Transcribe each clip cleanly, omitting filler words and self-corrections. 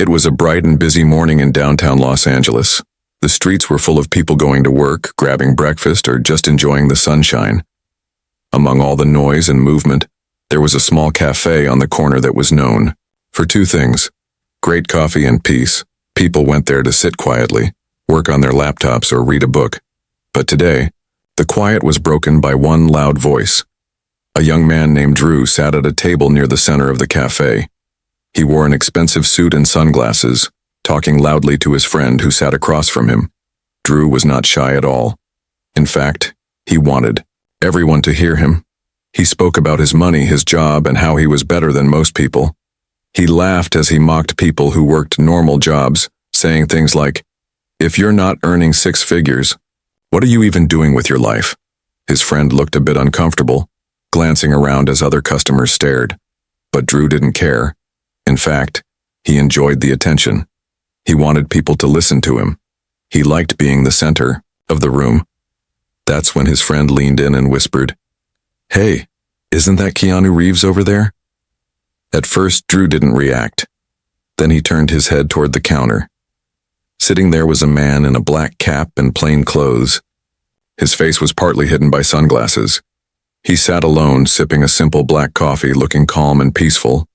It was a bright and busy morning in downtown Los Angeles. The streets were full of people going to work, grabbing breakfast, or just enjoying the sunshine. Among all the noise and movement, there was a small cafe on the corner that was known for two things: great coffee and peace. People went there to sit quietly, work on their laptops, or read a book. But today, the quiet was broken by one loud voice. A young man named Drew sat at a table near the center of the cafe. He wore an expensive suit and sunglasses, talking loudly to his friend who sat across from him. Drew was not shy at all. In fact, he wanted everyone to hear him. He spoke about his money, his job, and how he was better than most people. He laughed as he mocked people who worked normal jobs, saying things like, "If you're not earning six figures, what are you even doing with your life?" His friend looked a bit uncomfortable, glancing around as other customers stared. But Drew didn't care. In fact, he enjoyed the attention. He wanted people to listen to him. He liked being the center of the room. That's when his friend leaned in and whispered, "Hey, isn't that Keanu Reeves over there?" At first, Drew didn't react. Then he turned his head toward the counter. Sitting there was a man in a black cap and plain clothes. His face was partly hidden by sunglasses. He sat alone, sipping a simple black coffee, looking calm and peaceful.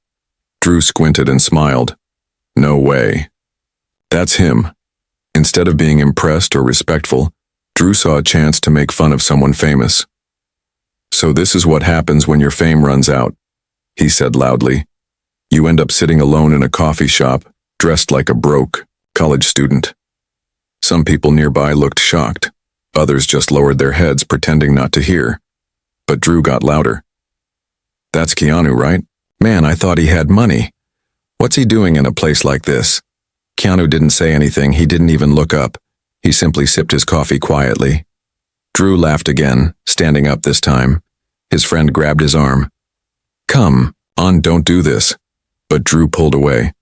Drew squinted and smiled. No way. That's him. Instead of being impressed or respectful, Drew saw a chance to make fun of someone famous. "So this is what happens when your fame runs out," he said loudly. "You end up sitting alone in a coffee shop, dressed like a broke college student." Some people nearby looked shocked. Others just lowered their heads, pretending not to hear. But Drew got louder. "That's Keanu, right? Man, I thought he had money. What's he doing in a place like this?" Keanu didn't say anything. He didn't even look up. He simply sipped his coffee quietly. Drew laughed again, standing up this time. His friend grabbed his arm. "Come on, don't do this." But Drew pulled away.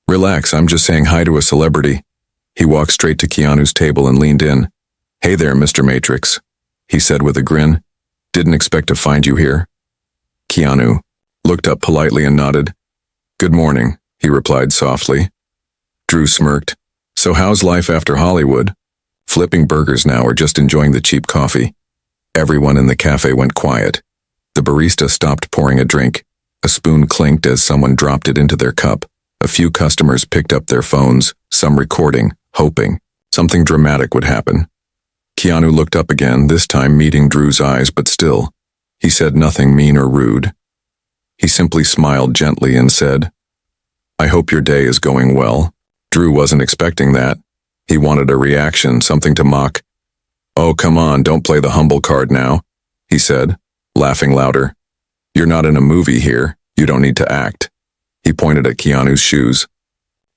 "Relax, I'm just saying hi to a celebrity." He walked straight to Keanu's table and leaned in. "Hey there, Mr. Matrix," he said with a grin. "Didn't expect to find you here." Keanu looked up politely and nodded. "Good morning," he replied softly. Drew smirked. "So how's life after Hollywood? Flipping burgers now or just enjoying the cheap coffee?" Everyone in the cafe went quiet. The barista stopped pouring a drink. A spoon clinked as someone dropped it into their cup. A few customers picked up their phones, some recording, hoping something dramatic would happen. Keanu looked up again, this time meeting Drew's eyes, but still, he said nothing mean or rude. He simply smiled gently and said, "I hope your day is going well." Drew wasn't expecting that. He wanted a reaction, something to mock. "Oh, come on, don't play the humble card now," he said, laughing louder. "You're not in a movie here. You don't need to act." He pointed at Keanu's shoes.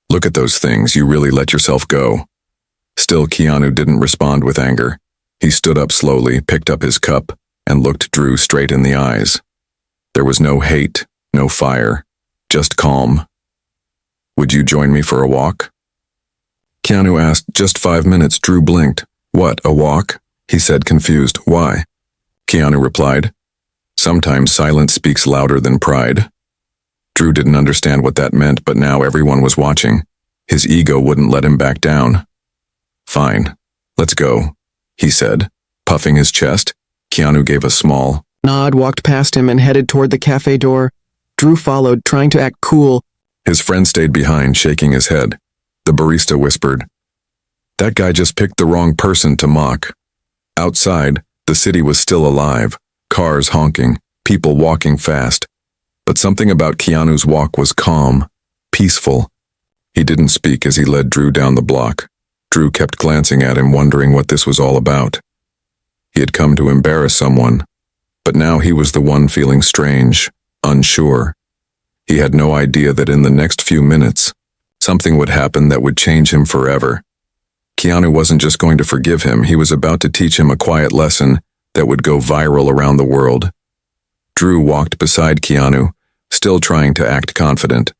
"Look at those things. You really let yourself go." Still, Keanu didn't respond with anger. He stood up slowly, picked up his cup, and looked Drew straight in the eyes. There was no hate, no fire, just calm. "Would you join me for a walk?" Keanu asked. "Just 5 minutes." Drew blinked. "What, a walk?" he said, confused. "Why?" Keanu replied, "Sometimes silence speaks louder than pride." Drew didn't understand what that meant, but now everyone was watching. His ego wouldn't let him back down. "Fine, let's go," he said, puffing his chest. Keanu gave a small nod, walked past him, and headed toward the cafe door. Drew followed, trying to act cool. His friend stayed behind, shaking his head. The barista whispered, "That guy just picked the wrong person to mock." Outside, the city was still alive, cars honking, people walking fast. But something about Keanu's walk was calm, peaceful. He didn't speak as he led Drew down the block. Drew kept glancing at him, wondering what this was all about. He had come to embarrass someone, but now he was the one feeling strange, unsure. He had no idea that in the next few minutes, something would happen that would change him forever. Keanu wasn't just going to forgive him, he was about to teach him a quiet lesson that would go viral around the world. Drew walked beside Keanu, still trying to act confident,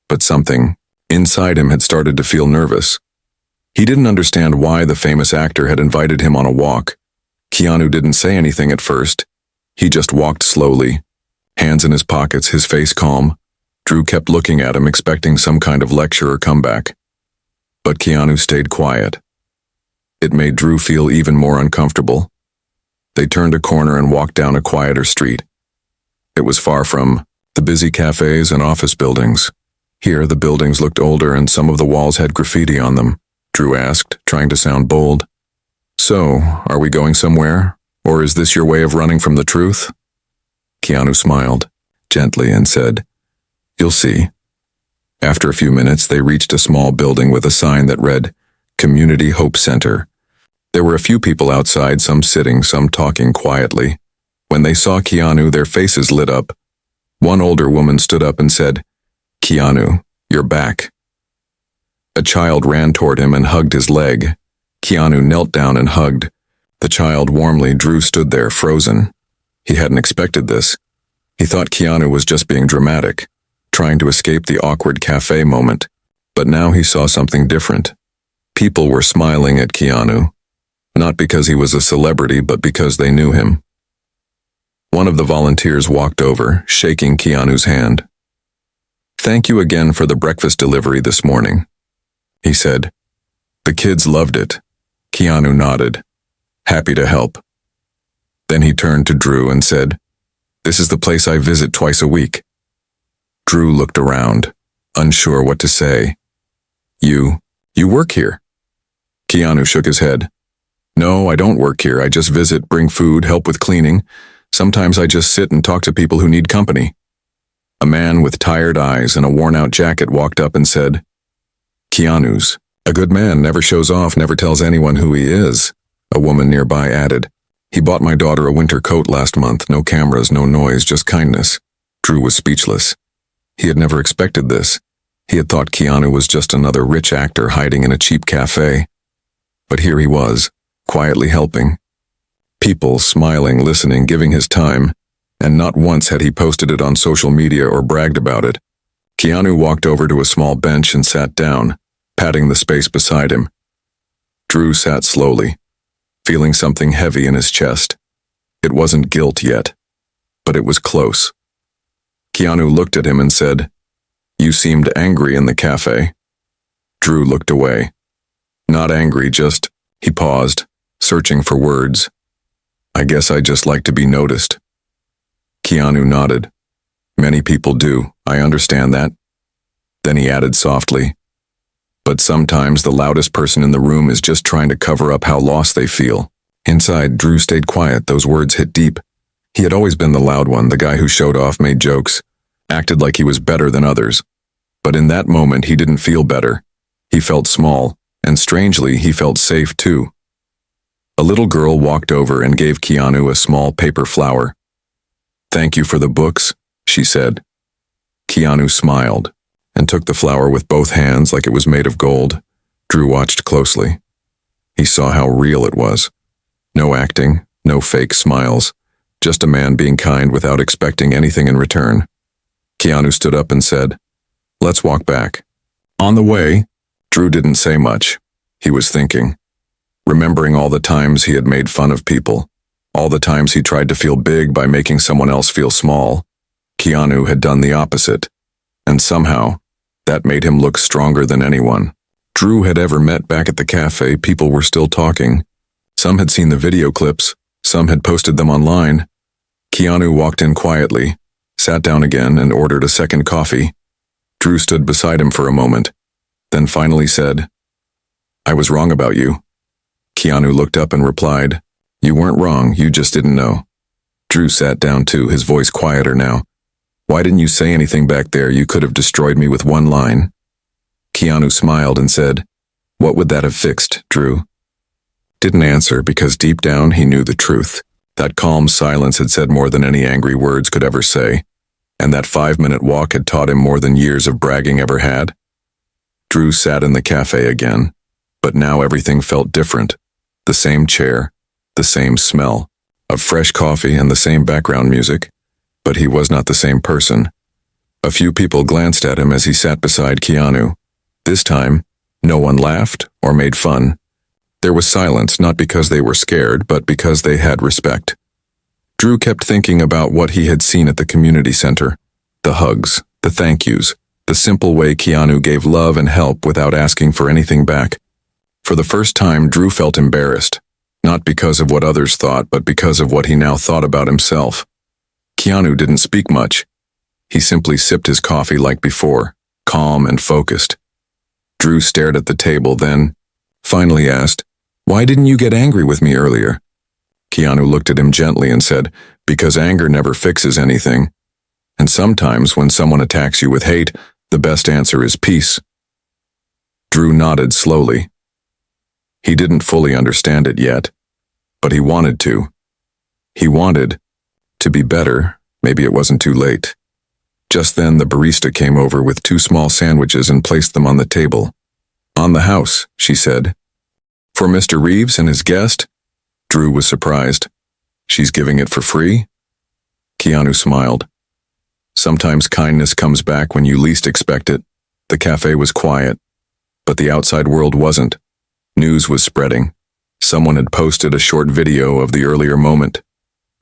but something inside him had started to feel nervous. He didn't understand why the famous actor had invited him on a walk. Keanu didn't say anything at first. He just walked slowly, hands in his pockets, his face calm. Drew kept looking at him, expecting some kind of lecture or comeback. But Keanu stayed quiet. It made Drew feel even more uncomfortable. They turned a corner and walked down a quieter street. It was far from the busy cafes and office buildings. Here, the buildings looked older and some of the walls had graffiti on them. Drew asked, trying to sound bold. "So, are we going somewhere? Or is this your way of running from the truth?" Keanu smiled, gently, and said, "You'll see." After a few minutes, they reached a small building with a sign that read, Community Hope Center. There were a few people outside, some sitting, some talking quietly. When they saw Keanu, their faces lit up. One older woman stood up and said, "Keanu, you're back." A child ran toward him and hugged his leg. Keanu knelt down and hugged the child warmly. Drew stood there, frozen. He hadn't expected this. He thought Keanu was just being dramatic, trying to escape the awkward cafe moment. But now he saw something different. People were smiling at Keanu, not because he was a celebrity, but because they knew him. One of the volunteers walked over, shaking Keanu's hand. "Thank you again for the breakfast delivery this morning," he said. "The kids loved it." Keanu nodded, happy to help. Then he turned to Drew and said, "This is the place I visit twice a week." Drew looked around, unsure what to say. You work here?" Keanu shook his head. "No, I don't work here. I just visit, bring food, help with cleaning. Sometimes I just sit and talk to people who need company." A man with tired eyes and a worn-out jacket walked up and said, "Keanu's a good man, never shows off, never tells anyone who he is." A woman nearby added, "He bought my daughter a winter coat last month. No cameras, no noise, just kindness." Drew was speechless. He had never expected this. He had thought Keanu was just another rich actor hiding in a cheap cafe. But here he was, quietly helping. People smiling, listening, giving his time, and not once had he posted it on social media or bragged about it. Keanu walked over to a small bench and sat down, patting the space beside him. Drew sat slowly, feeling something heavy in his chest. It wasn't guilt yet, but it was close. Keanu looked at him and said, "You seemed angry in the cafe." Drew looked away. Not angry, just, he paused, searching for words. "I guess I just like to be noticed." Keanu nodded. "Many people do, I understand that." Then he added softly, "But sometimes the loudest person in the room is just trying to cover up how lost they feel." Inside, Drew stayed quiet. Those words hit deep. He had always been the loud one, the guy who showed off, made jokes, acted like he was better than others. But in that moment, he didn't feel better. He felt small, and strangely, he felt safe too. A little girl walked over and gave Keanu a small paper flower. "Thank you for the books," she said. Keanu smiled and took the flower with both hands like it was made of gold. Drew watched closely. He saw how real it was. No acting, no fake smiles, just a man being kind without expecting anything in return. Keanu stood up and said, "Let's walk back." On the way, Drew didn't say much. He was thinking, remembering all the times he had made fun of people, all the times he tried to feel big by making someone else feel small. Keanu had done the opposite, and somehow, that made him look stronger than anyone Drew had ever met. Back at the cafe, people were still talking. Some had seen the video clips, some had posted them online. Keanu walked in quietly, sat down again, and ordered a second coffee. Drew stood beside him for a moment, then finally said, "I was wrong about you." Keanu looked up and replied, "You weren't wrong, you just didn't know." Drew sat down too, his voice quieter now. "Why didn't you say anything back there? You could have destroyed me with one line." Keanu smiled and said, "What would that have fixed, Drew?" Didn't answer because deep down he knew the truth. That calm silence had said more than any angry words could ever say, and that 5-minute walk had taught him more than years of bragging ever had. Drew sat in the cafe again, but now everything felt different. The same chair, the same smell of fresh coffee, and the same background music, but he was not the same person. A few people glanced at him as he sat beside Keanu. This time, no one laughed or made fun. There was silence, not because they were scared, but because they had respect. Drew kept thinking about what he had seen at the community center. The hugs, The thank yous, the simple way Keanu gave love and help without asking for anything back. For the first time, Drew felt embarrassed, not because of what others thought, but because of what he now thought about himself. Keanu didn't speak much. He simply sipped his coffee like before, calm and focused. Drew stared at the table, then finally asked, "Why didn't you get angry with me earlier?" Keanu looked at him gently and said, "Because anger never fixes anything. And sometimes when someone attacks you with hate, the best answer is peace." Drew nodded slowly. He didn't fully understand it yet, but he wanted to. He wanted to be better. Maybe it wasn't too late. Just then the barista came over with 2 small sandwiches and placed them on the table. "On the house," she said. "For Mr. Reeves and his guest?" Drew was surprised. "She's giving it for free?" Keanu smiled. Sometimes kindness comes back when you least expect it. The cafe was quiet, but the outside world wasn't. News was spreading. Someone had posted a short video of the earlier moment.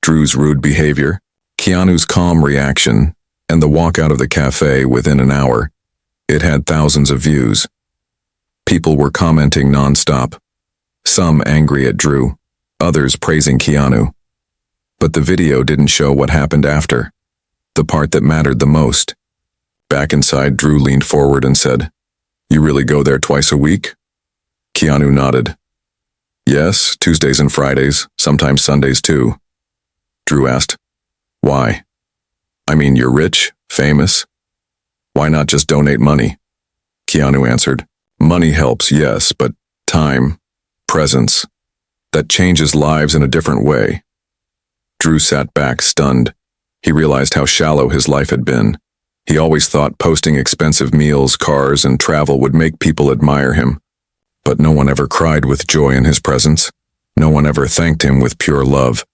Drew's rude behavior, Keanu's calm reaction, and the walk out of the cafe within an hour. It had thousands of views. People were commenting nonstop. Some angry at Drew, others praising Keanu. But the video didn't show what happened after. The part that mattered the most. Back inside, Drew leaned forward and said, "You really go there twice a week?" Keanu nodded. "Yes, Tuesdays and Fridays, sometimes Sundays too." Drew asked, "Why?" "I mean, you're rich, famous. Why not just donate money?" Keanu answered, "Money helps, yes, but time, presence, that changes lives in a different way." Drew sat back, stunned. He realized how shallow his life had been. He always thought posting expensive meals, cars, and travel would make people admire him. But no one ever cried with joy in his presence. No one ever thanked him with pure love.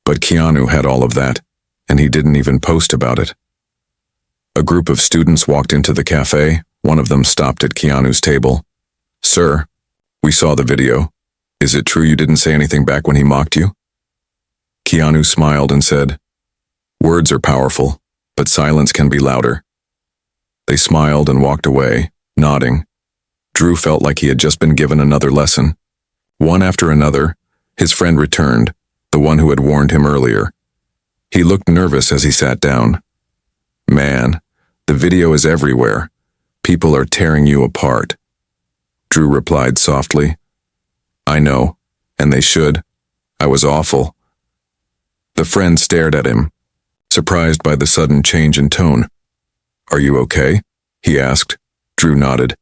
But Keanu had all of that, and he didn't even post about it. A group of students walked into the cafe. One of them stopped at Keanu's table. "Sir, we saw the video. Is it true you didn't say anything back when he mocked you?" Keanu smiled and said, "Words are powerful, but silence can be louder." They smiled and walked away, nodding. Drew felt like he had just been given another lesson. One after another, his friend returned, the one who had warned him earlier. He looked nervous as he sat down. "Man, the video is everywhere. People are tearing you apart." Drew replied softly, "I know, and they should. I was awful." The friend stared at him, surprised by the sudden change in tone. "Are you okay?" he asked. Drew nodded.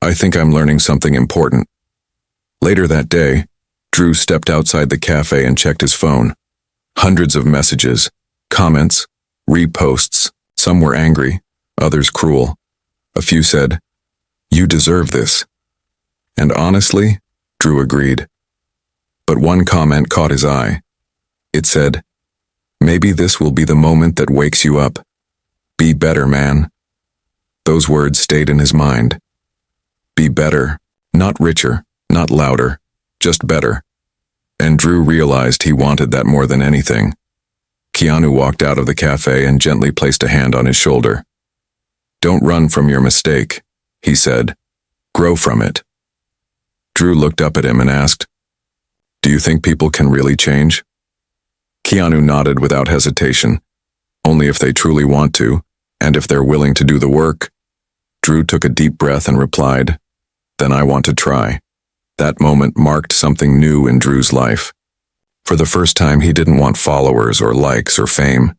"I think I'm learning something important." Later that day, Drew stepped outside the cafe and checked his phone. Hundreds of messages, comments, reposts. Some were angry, others cruel. A few said, "You deserve this." And honestly, Drew agreed. But one comment caught his eye. It said, "Maybe this will be the moment that wakes you up. Be better, man." Those words stayed in his mind. Be better, not richer, not louder, just better. And Drew realized he wanted that more than anything. Keanu walked out of the cafe and gently placed a hand on his shoulder. "Don't run from your mistake," he said. "Grow from it." Drew looked up at him and asked, "Do you think people can really change?" Keanu nodded without hesitation. "Only if they truly want to, and if they're willing to do the work." Drew took a deep breath and replied, "Then I want to try." That moment marked something new in Drew's life. For the first time, he didn't want followers or likes or fame.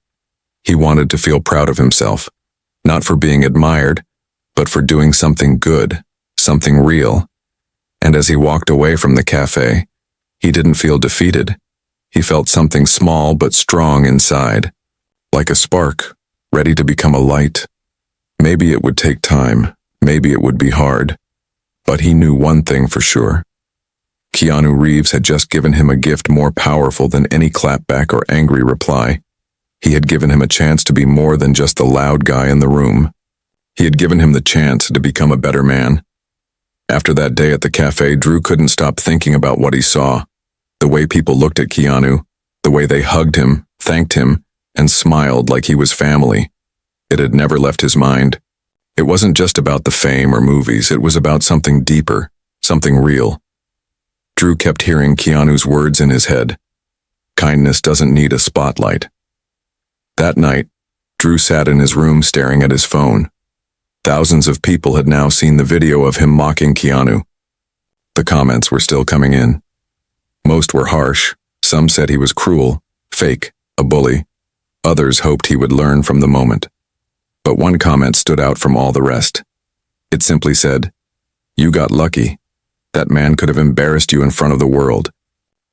He wanted to feel proud of himself, not for being admired, but for doing something good, something real. And as he walked away from the cafe, he didn't feel defeated. He felt something small but strong inside, like a spark, ready to become a light. Maybe it would take time, maybe it would be hard, but he knew one thing for sure. Keanu Reeves had just given him a gift more powerful than any clapback or angry reply. He had given him a chance to be more than just the loud guy in the room. He had given him the chance to become a better man. After that day at the cafe, Drew couldn't stop thinking about what he saw. The way people looked at Keanu, the way they hugged him, thanked him, and smiled like he was family. It had never left his mind. It wasn't just about the fame or movies, it was about something deeper, something real. Drew kept hearing Keanu's words in his head. Kindness doesn't need a spotlight. That night, Drew sat in his room staring at his phone. Thousands of people had now seen the video of him mocking Keanu. The comments were still coming in. Most were harsh. Some said he was cruel, fake, a bully. Others hoped he would learn from the moment. But one comment stood out from all the rest. It simply said, "You got lucky. That man could have embarrassed you in front of the world.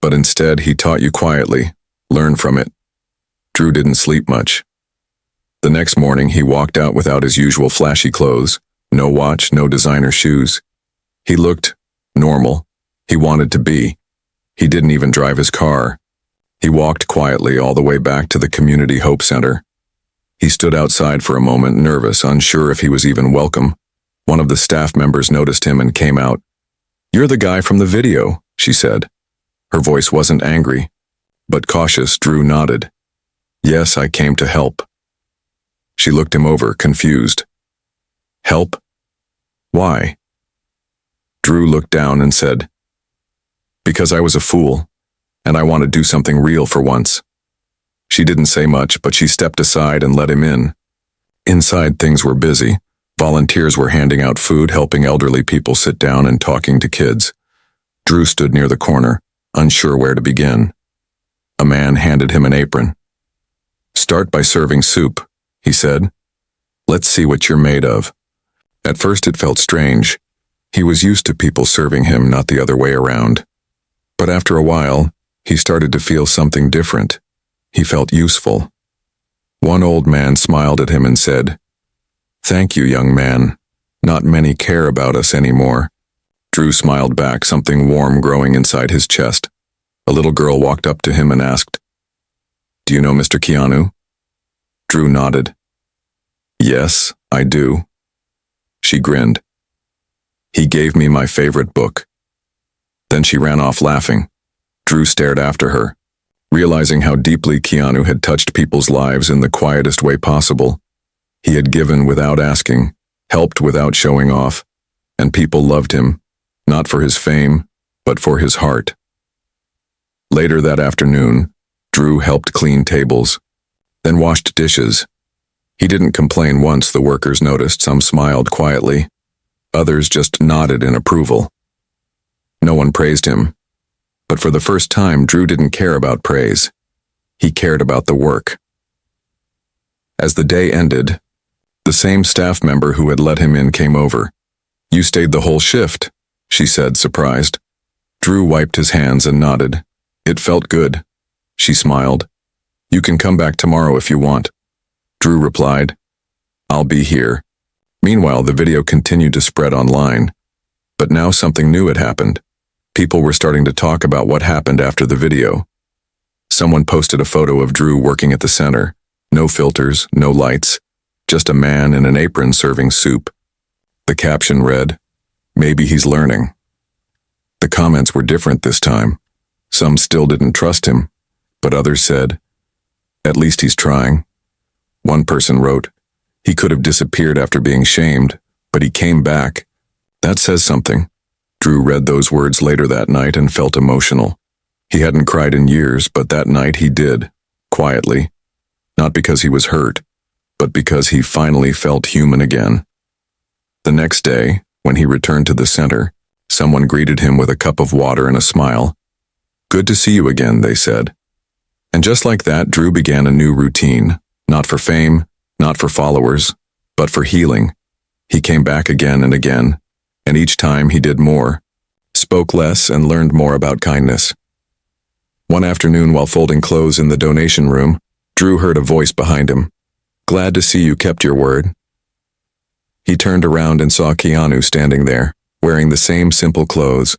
But instead, he taught you quietly. Learn from it." Drew didn't sleep much. The next morning, he walked out without his usual flashy clothes. No watch, no designer shoes. He looked normal. He wanted to be. He didn't even drive his car. He walked quietly all the way back to the Community Hope Center. He stood outside for a moment, nervous, unsure if he was even welcome. One of the staff members noticed him and came out. "You're the guy from the video," she said. Her voice wasn't angry, but cautious. Drew nodded. "Yes, I came to help." She looked him over, confused. "Help? Why?" Drew looked down and said, "Because I was a fool, and I want to do something real for once." She didn't say much, but she stepped aside and let him in. Inside, things were busy. Volunteers were handing out food, helping elderly people sit down, and talking to kids. Drew stood near the corner, unsure where to begin. A man handed him an apron. "Start by serving soup," he said. "Let's see what you're made of." At first it felt strange. He was used to people serving him, not the other way around. But after a while, he started to feel something different. He felt useful. One old man smiled at him and said, "Thank you, young man. Not many care about us anymore." Drew smiled back, something warm growing inside his chest. A little girl walked up to him and asked, "Do you know Mr. Keanu?" Drew nodded. "Yes, I do." She grinned. "He gave me my favorite book." Then she ran off laughing. Drew stared after her, realizing how deeply Keanu had touched people's lives in the quietest way possible. He had given without asking, helped without showing off, and people loved him, not for his fame, but for his heart. Later that afternoon, Drew helped clean tables, then washed dishes. He didn't complain once the workers noticed. Some smiled quietly. Others just nodded in approval. No one praised him. But for the first time, Drew didn't care about praise. He cared about the work. As the day ended, the same staff member who had let him in came over. "You stayed the whole shift," she said, surprised. Drew wiped his hands and nodded. "It felt good." She smiled. "You can come back tomorrow if you want." Drew replied, "I'll be here." Meanwhile, the video continued to spread online. But now something new had happened. People were starting to talk about what happened after the video. Someone posted a photo of Drew working at the center. No filters, no lights, just a man in an apron serving soup. The caption read, "Maybe he's learning." The comments were different this time. Some still didn't trust him, but others said, "At least he's trying." One person wrote, "He could have disappeared after being shamed, but he came back. That says something." Drew read those words later that night and felt emotional. He hadn't cried in years, but that night he did, quietly. Not because he was hurt, but because he finally felt human again. The next day, when he returned to the center, someone greeted him with a cup of water and a smile. "Good to see you again," they said. And just like that, Drew began a new routine, not for fame, not for followers, but for healing. He came back again and again, and each time he did more, spoke less, and learned more about kindness. One afternoon, while folding clothes in the donation room, Drew heard a voice behind him. "Glad to see you kept your word." He turned around and saw Keanu standing there, wearing the same simple clothes,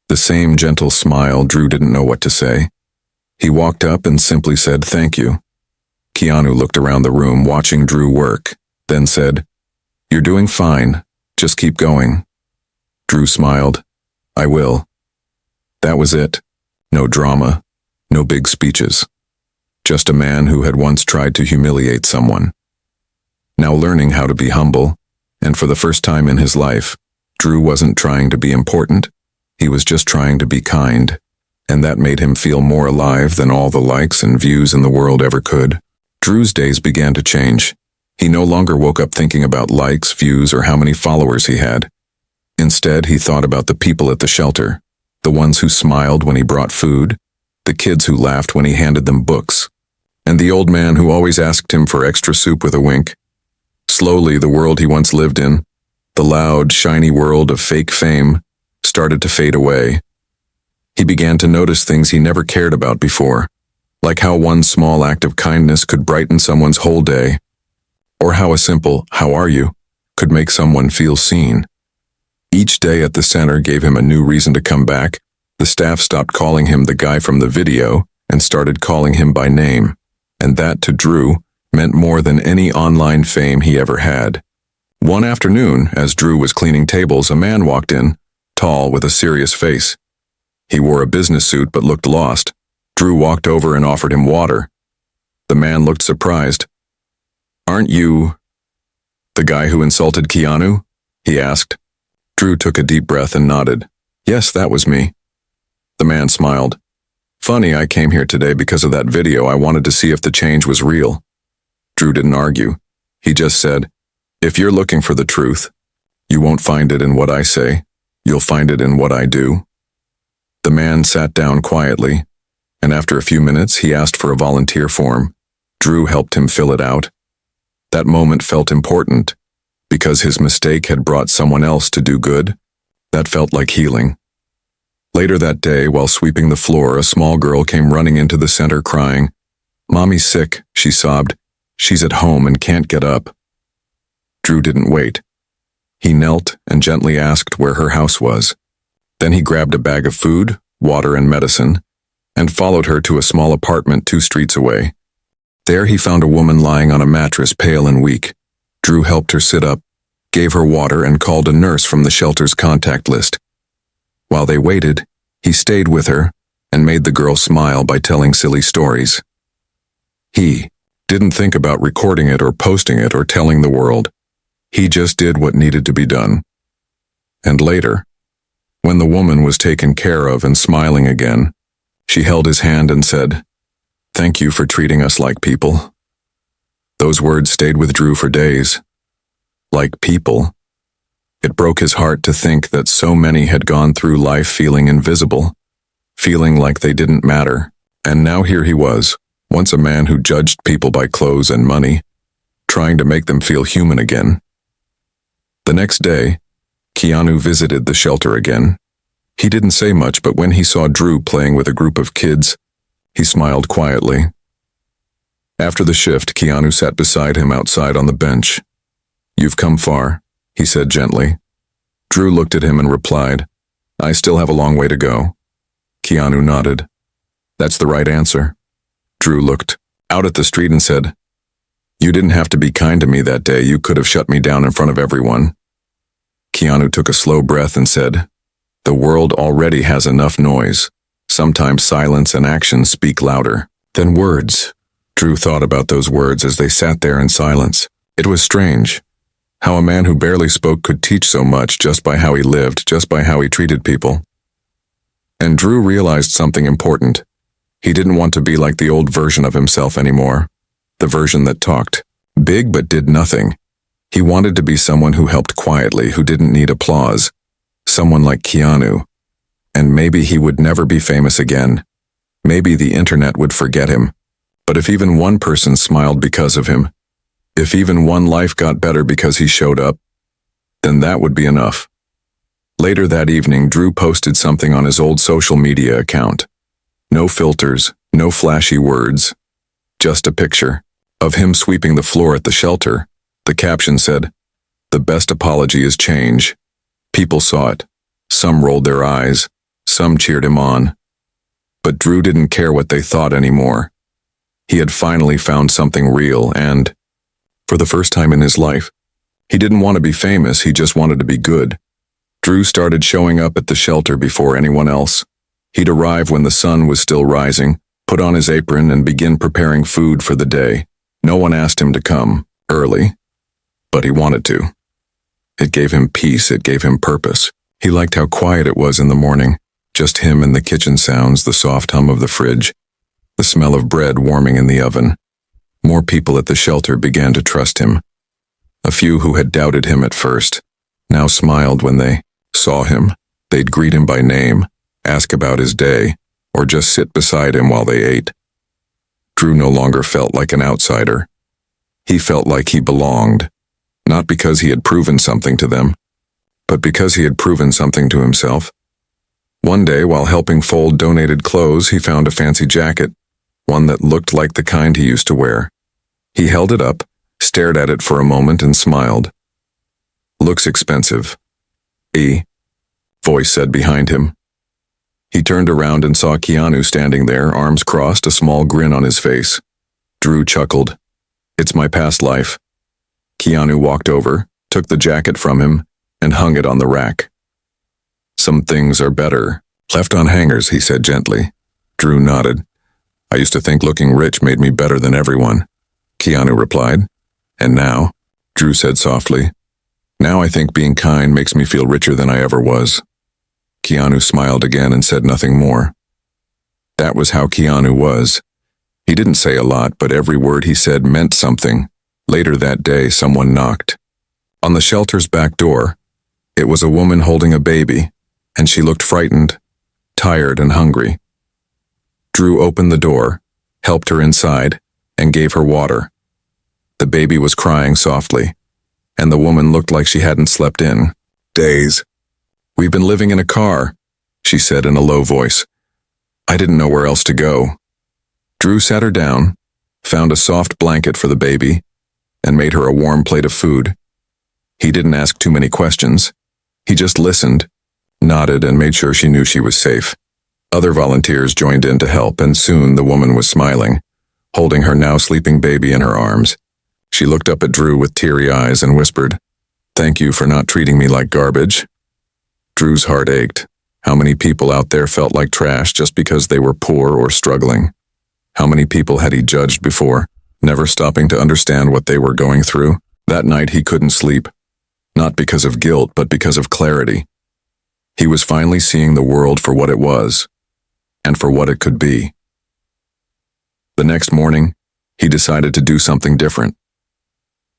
the same gentle smile. Drew didn't know what to say. He walked up and simply said, "Thank you." Keanu looked around the room, watching Drew work, then said, "You're doing fine. Just keep going." Drew smiled. "I will." That was it. No drama, no big speeches. Just a man who had once tried to humiliate someone. now learning how to be humble, and for the first time in his life, Drew wasn't trying to be important, he was just trying to be kind, and that made him feel more alive than all the likes and views in the world ever could. Drew's days began to change. He no longer woke up thinking about likes, views, or how many followers he had. Instead, he thought about the people at the shelter, the ones who smiled when he brought food, the kids who laughed when he handed them books, and the old man who always asked him for extra soup with a wink. Slowly, the world he once lived in, the loud, shiny world of fake fame, started to fade away. He began to notice things he never cared about before, like how one small act of kindness could brighten someone's whole day, or how a simple, "How are you?" could make someone feel seen. Each day at the center gave him a new reason to come back. The staff stopped calling him the guy from the video and started calling him by name, and that, to Drew, meant more than any online fame he ever had. One afternoon, as Drew was cleaning tables, a man walked in, tall with a serious face. He wore a business suit but looked lost. Drew walked over and offered him water. The man looked surprised. "Aren't you the guy who insulted Keanu?" he asked. Drew took a deep breath and nodded. "Yes, that was me." The man smiled. "Funny, I came here today because of that video. I wanted to see if the change was real." Drew didn't argue. He just said, "If you're looking for the truth, you won't find it in what I say. You'll find it in what I do." The man sat down quietly, and after a few minutes he asked for a volunteer form. Drew helped him fill it out. That moment felt important, because his mistake had brought someone else to do good. That felt like healing. Later that day, while sweeping the floor, a small girl came running into the center crying. "Mommy's sick," she sobbed. "She's at home and can't get up." Drew didn't wait. He knelt and gently asked where her house was. Then he grabbed a bag of food, water, and medicine, and followed her to a small apartment 2 streets away. There he found a woman lying on a mattress, pale and weak. Drew helped her sit up, gave her water, and called a nurse from the shelter's contact list. While they waited, he stayed with her and made the girl smile by telling silly stories. He didn't think about recording it or posting it or telling the world. He just did what needed to be done. And later, when the woman was taken care of and smiling again, she held his hand and said, "Thank you for treating us like people." Those words stayed with Drew for days. Like people. It broke his heart to think that so many had gone through life feeling invisible, feeling like they didn't matter, and now here he was, once a man who judged people by clothes and money, trying to make them feel human again. The next day, Keanu visited the shelter again. He didn't say much, but when he saw Drew playing with a group of kids, he smiled quietly. After the shift, Keanu sat beside him outside on the bench. "You've come far," he said gently. Drew looked at him and replied, "I still have a long way to go." Keanu nodded. "That's the right answer." Drew looked out at the street and said, "You didn't have to be kind to me that day. You could have shut me down in front of everyone." Keanu took a slow breath and said, "The world already has enough noise. Sometimes silence and action speak louder than words." Drew thought about those words as they sat there in silence. It was strange how a man who barely spoke could teach so much just by how he lived, just by how he treated people. And Drew realized something important. He didn't want to be like the old version of himself anymore, the version that talked big but did nothing. He wanted to be someone who helped quietly, who didn't need applause, someone like Keanu. And maybe he would never be famous again. Maybe the internet would forget him. But if even one person smiled because of him, if even one life got better because he showed up, then that would be enough. Later that evening, Drew posted something on his old social media account. No filters, no flashy words, just a picture of him sweeping the floor at the shelter. The caption said, "The best apology is change." People saw it. Some rolled their eyes. Some cheered him on. But Drew didn't care what they thought anymore. He had finally found something real, and, for the first time in his life, he didn't want to be famous, he just wanted to be good. Drew started showing up at the shelter before anyone else. He'd arrive when the sun was still rising, put on his apron, and begin preparing food for the day. No one asked him to come early. but he wanted to. It gave him peace, it gave him purpose. He liked how quiet it was in the morning, just him and the kitchen sounds, the soft hum of the fridge, the smell of bread warming in the oven. More people at the shelter began to trust him. A few who had doubted him at first now smiled when they saw him. They'd greet him by name, ask about his day, or just sit beside him while they ate. Drew no longer felt like an outsider. He felt like he belonged, not because he had proven something to them, but because he had proven something to himself. One day, while helping fold donated clothes, he found a fancy jacket, one that looked like the kind he used to wear. He held it up, stared at it for a moment, and smiled. "Looks expensive." Voice said behind him. He turned around and saw Keanu standing there, arms crossed, a small grin on his face. Drew chuckled. "It's my past life." Keanu walked over, took the jacket from him, and hung it on the rack. "Some things are better left on hangers," he said gently. Drew nodded. "I used to think looking rich made me better than everyone," Keanu replied. "And now," Drew said softly, "now I think being kind makes me feel richer than I ever was." Keanu smiled again and said nothing more. That was how Keanu was. He didn't say a lot, but every word he said meant something. Later that day, someone knocked. On the shelter's back door, it was a woman holding a baby, and she looked frightened, tired, and hungry. Drew opened the door, helped her inside, and gave her water. The baby was crying softly, and the woman looked like she hadn't slept in days. "We've been living in a car," she said in a low voice. "I didn't know where else to go." Drew sat her down, found a soft blanket for the baby, and made her a warm plate of food. He didn't ask too many questions. He just listened, nodded, and made sure she knew she was safe. Other volunteers joined in to help, and soon the woman was smiling, holding her now sleeping baby in her arms. She looked up at Drew with teary eyes and whispered, "Thank you for not treating me like garbage." Drew's heart ached. How many people out there felt like trash just because they were poor or struggling? How many people had he judged before, never stopping to understand what they were going through? That night he couldn't sleep, not because of guilt, but because of clarity. He was finally seeing the world for what it was, and for what it could be. The next morning, he decided to do something different.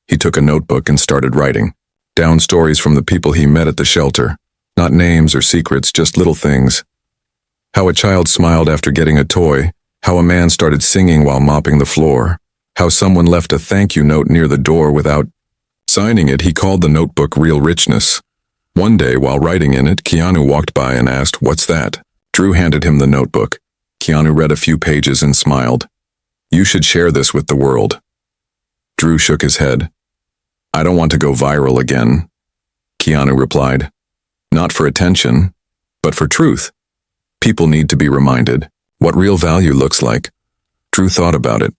He took a notebook and started writing down stories from the people he met at the shelter. Not names or secrets, just little things. How a child smiled after getting a toy, how a man started singing while mopping the floor, how someone left a thank you note near the door without signing it. He called the notebook Real Richness. One day, while writing in it, Keanu walked by and asked, "What's that?" Drew handed him the notebook. Keanu read a few pages and smiled. "You should share this with the world." Drew shook his head. "I don't want to go viral again," Keanu replied. "Not for attention, but for truth. People need to be reminded what real value looks like." Drew thought about it.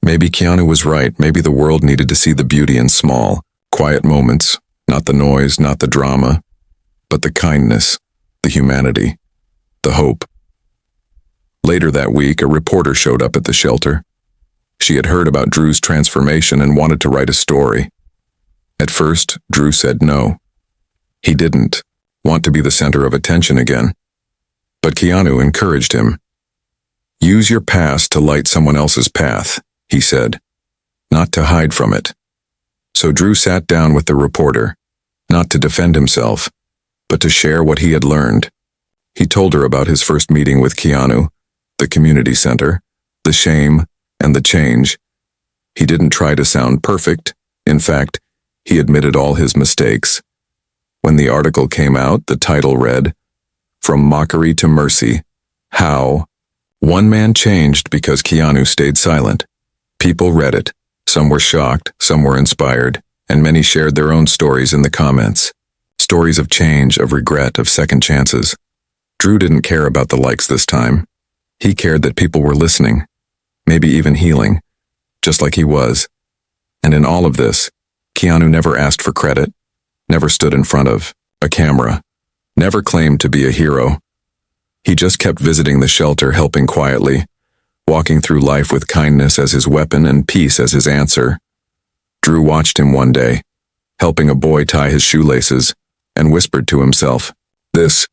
Maybe Keanu was right. Maybe the world needed to see the beauty in small, quiet moments, not the noise, not the drama, but the kindness, the humanity, the hope. Later that week, a reporter showed up at the shelter. She had heard about Drew's transformation and wanted to write a story. At first, Drew said no. He didn't want to be the center of attention again. But Keanu encouraged him. "Use your past to light someone else's path," he said, "not to hide from it." So Drew sat down with the reporter, not to defend himself, but to share what he had learned. He told her about his first meeting with Keanu, the community center, the shame, and the change. He didn't try to sound perfect. In fact, he admitted all his mistakes. When the article came out, the title read, "From Mockery to Mercy, How One Man Changed Because Keanu Stayed Silent." People read it. Some were shocked, some were inspired, and many shared their own stories in the comments. Stories of change, of regret, of second chances. Drew didn't care about the likes this time. He cared that people were listening, maybe even healing, just like he was. And in all of this, Keanu never asked for credit, never stood in front of a camera, never claimed to be a hero. He just kept visiting the shelter, helping quietly, walking through life with kindness as his weapon and peace as his answer. Drew watched him one day, helping a boy tie his shoelaces, and whispered to himself, This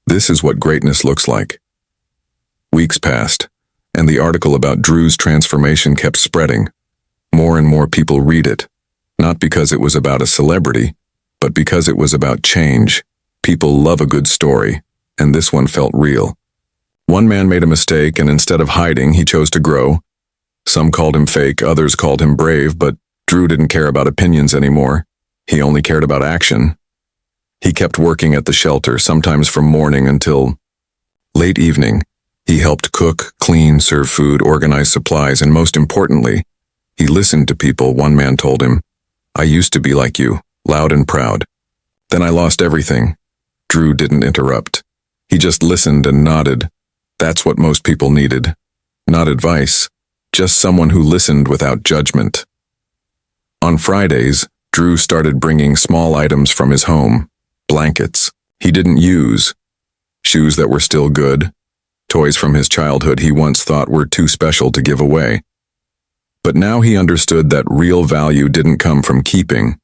is what greatness looks like. Weeks passed, and the article about Drew's transformation kept spreading. More and more people read it, not because it was about a celebrity, but because it was about change. People love a good story, and this one felt real. One man made a mistake, and instead of hiding, he chose to grow. Some called him fake, others called him brave, but Drew didn't care about opinions anymore. He only cared about action. He kept working at the shelter, sometimes from morning until late evening. He helped cook, clean, serve food, organize supplies, and most importantly, he listened to people. One man told him, I used to be like you, loud and proud. Then I lost everything. Drew didn't interrupt. He just listened and nodded. That's what most people needed. Not advice, just someone who listened without judgment. On Fridays, Drew started bringing small items from his home. Blankets he didn't use, shoes that were still good, toys from his childhood he once thought were too special to give away. But now he understood that real value didn't come from keeping.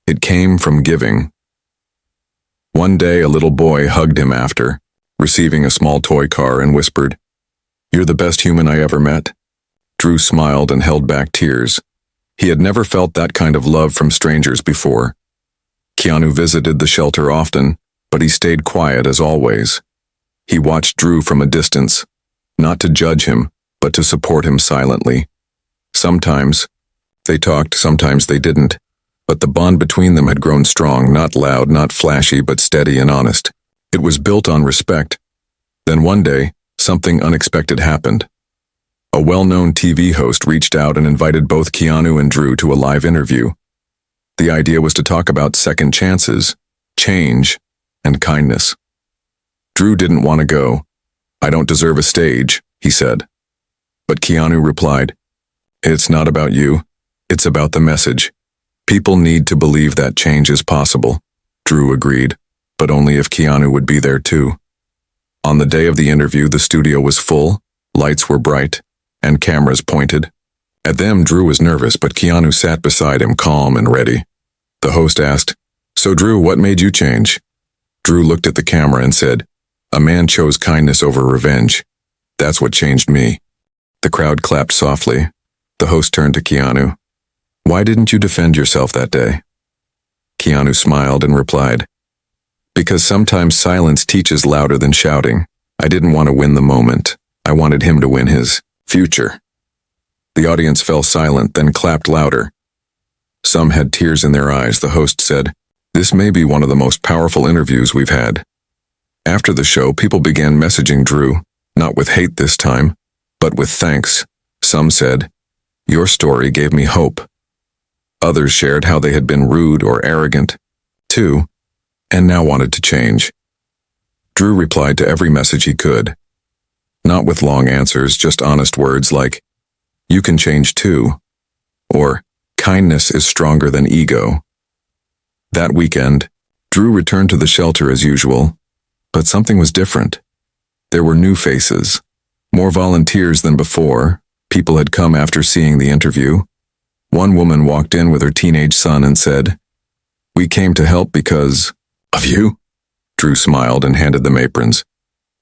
It came from giving. One day a little boy hugged him after receiving a small toy car and whispered, You're the best human I ever met. Drew smiled and held back tears. He had never felt that kind of love from strangers before. Keanu visited the shelter often, but he stayed quiet as always. He watched Drew from a distance, not to judge him, but to support him silently. Sometimes they talked, sometimes they didn't, but the bond between them had grown strong, not loud, not flashy, but steady and honest. It was built on respect. Then one day, something unexpected happened. A well-known TV host reached out and invited both Keanu and Drew to a live interview. The idea was to talk about second chances, change, and kindness. Drew didn't want to go. I don't deserve a stage, he said. But Keanu replied, It's not about you. It's about the message. People need to believe that change is possible. Drew agreed, but only if Keanu would be there too. On the day of the interview, the studio was full, lights were bright, and cameras pointed. At them, Drew was nervous, but Keanu sat beside him, calm and ready. The host asked, So Drew, what made you change? Drew looked at the camera and said, A man chose kindness over revenge. That's what changed me. The crowd clapped softly. The host turned to Keanu. Why didn't you defend yourself that day? Keanu smiled and replied, Because sometimes silence teaches louder than shouting. I didn't want to win the moment. I wanted him to win his future. The audience fell silent, then clapped louder. Some had tears in their eyes. The host said, This may be one of the most powerful interviews we've had. After the show, people began messaging Drew, not with hate this time, but with thanks. Some said, Your story gave me hope. Others shared how they had been rude or arrogant, too, and now wanted to change. Drew replied to every message he could. Not with long answers, just honest words like, You can change too, or kindness is stronger than ego. That weekend, Drew returned to the shelter as usual, but something was different. There were new faces, more volunteers than before. People had come after seeing the interview. One woman walked in with her teenage son and said, We came to help because of you. Drew smiled and handed them aprons.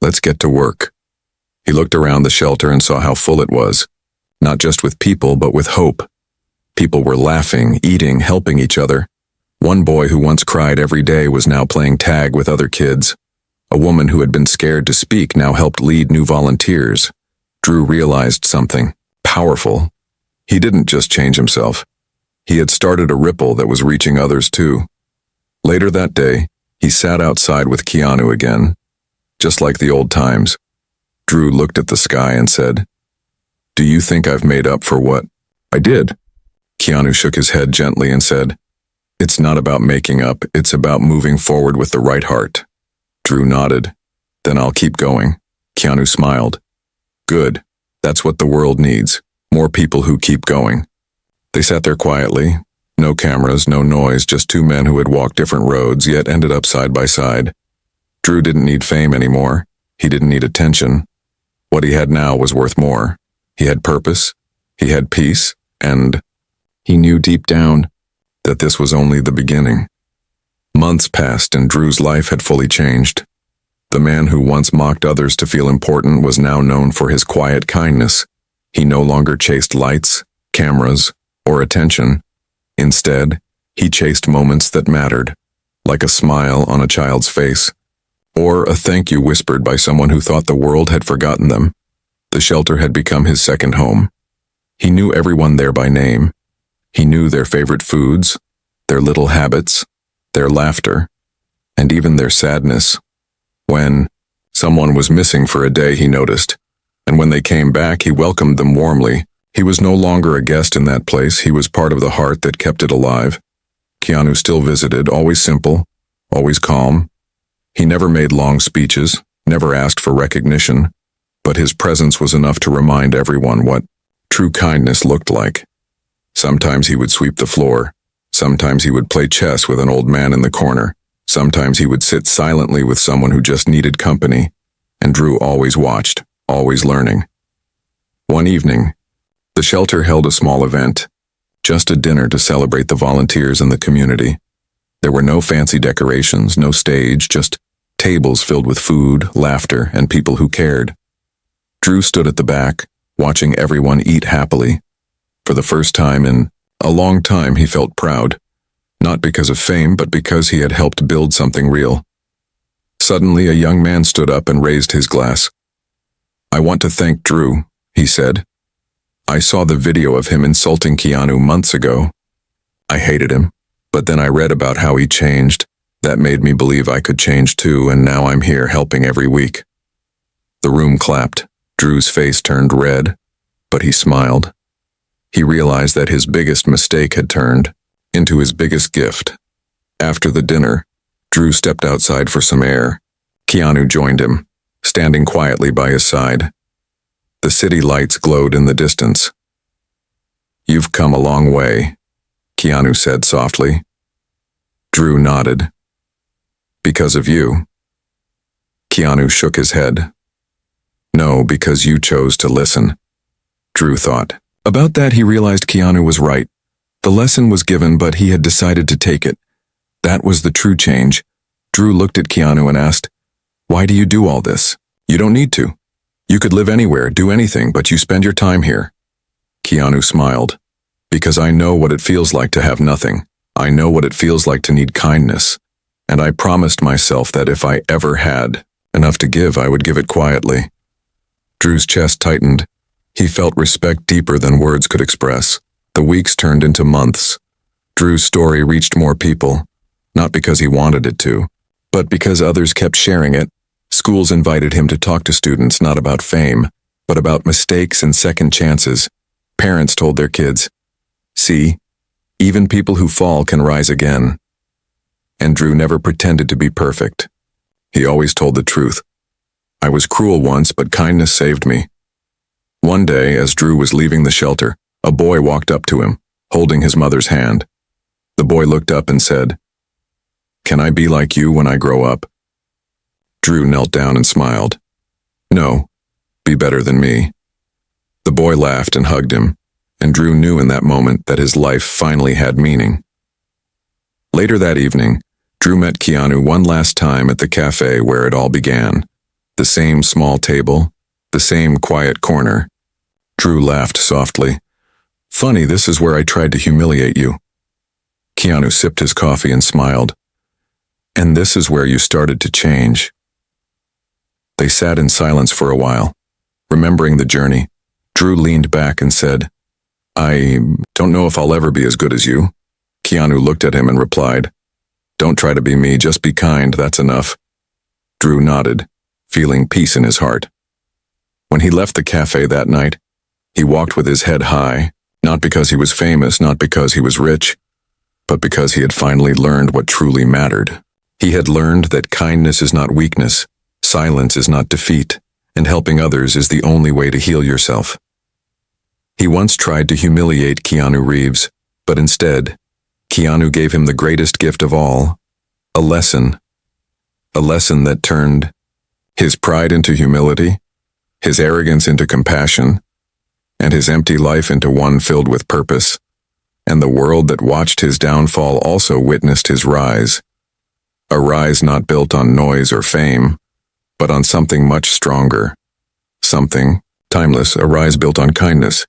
Let's get to work. He looked around the shelter and saw how full it was, not just with people, but with hope. People were laughing, eating, helping each other. One boy who once cried every day was now playing tag with other kids. A woman who had been scared to speak now helped lead new volunteers. Drew realized something powerful. He didn't just change himself. He had started a ripple that was reaching others too. Later that day, he sat outside with Keanu again, just like the old times. Drew looked at the sky and said, Do you think I've made up for what I did? Keanu shook his head gently and said, It's not about making up, it's about moving forward with the right heart. Drew nodded. Then I'll keep going. Keanu smiled. Good. That's what the world needs. More people who keep going. They sat there quietly. No cameras, no noise, just two men who had walked different roads, yet ended up side by side. Drew didn't need fame anymore. He didn't need attention. What he had now was worth more. He had purpose. He had peace. And he knew deep down that this was only the beginning. Months passed and Drew's life had fully changed. The man who once mocked others to feel important was now known for his quiet kindness. He no longer chased lights, cameras, or attention. Instead, he chased moments that mattered, like a smile on a child's face, or a thank you whispered by someone who thought the world had forgotten them. The shelter had become his second home. He knew everyone there by name. He knew their favorite foods, their little habits, their laughter, and even their sadness. When someone was missing for a day, he noticed, and when they came back, he welcomed them warmly. He was no longer a guest in that place. He was part of the heart that kept it alive. Keanu still visited, always simple, always calm. He never made long speeches, never asked for recognition, but his presence was enough to remind everyone what true kindness looked like. Sometimes he would sweep the floor. Sometimes he would play chess with an old man in the corner. Sometimes he would sit silently with someone who just needed company. And Drew always watched, always learning. One evening, the shelter held a small event, just a dinner to celebrate the volunteers and the community. There were no fancy decorations, no stage, just tables filled with food, laughter, and people who cared. Drew stood at the back, watching everyone eat happily. For the first time in a long time, he felt proud, not because of fame, but because he had helped build something real. Suddenly, a young man stood up and raised his glass. "I want to thank Drew," he said. "I saw the video of him insulting Keanu months ago. I hated him, but then I read about how he changed. That made me believe I could change too, and now I'm here helping every week." The room clapped. Drew's face turned red, but he smiled. He realized that his biggest mistake had turned into his biggest gift. After the dinner, Drew stepped outside for some air. Keanu joined him, standing quietly by his side. The city lights glowed in the distance. "You've come a long way," Keanu said softly. Drew nodded. "Because of you." Keanu shook his head. "No, because you chose to listen," Drew thought. About that, he realized Keanu was right. The lesson was given, but he had decided to take it. That was the true change. Drew looked at Keanu and asked, "Why do you do all this? You don't need to. You could live anywhere, do anything, but you spend your time here." Keanu smiled. "Because I know what it feels like to have nothing. I know what it feels like to need kindness. And I promised myself that if I ever had enough to give, I would give it quietly." Drew's chest tightened. He felt respect deeper than words could express. The weeks turned into months. Drew's story reached more people, not because he wanted it to, but because others kept sharing it. Schools invited him to talk to students not about fame, but about mistakes and second chances. Parents told their kids, "See, even people who fall can rise again." And Drew never pretended to be perfect. He always told the truth. "I was cruel once, but kindness saved me." One day, as Drew was leaving the shelter, a boy walked up to him, holding his mother's hand. The boy looked up and said, "Can I be like you when I grow up?" Drew knelt down and smiled. "No, be better than me." The boy laughed and hugged him, and Drew knew in that moment that his life finally had meaning. Later that evening, Drew met Keanu one last time at the cafe where it all began. The same small table, the same quiet corner. Drew laughed softly. "Funny, this is where I tried to humiliate you." Keanu sipped his coffee and smiled. "And this is where you started to change." They sat in silence for a while, remembering the journey. Drew leaned back and said, "I don't know if I'll ever be as good as you." Keanu looked at him and replied, "Don't try to be me, just be kind, that's enough." Drew nodded, feeling peace in his heart. When he left the cafe that night, he walked with his head high, not because he was famous, not because he was rich, but because he had finally learned what truly mattered. He had learned that kindness is not weakness, silence is not defeat, and helping others is the only way to heal yourself. He once tried to humiliate Keanu Reeves, but instead, Keanu gave him the greatest gift of all, a lesson that turned his pride into humility, his arrogance into compassion, and his empty life into one filled with purpose. and the world that watched his downfall also witnessed his rise. A rise not built on noise or fame, but on something much stronger. Something timeless, a rise built on kindness,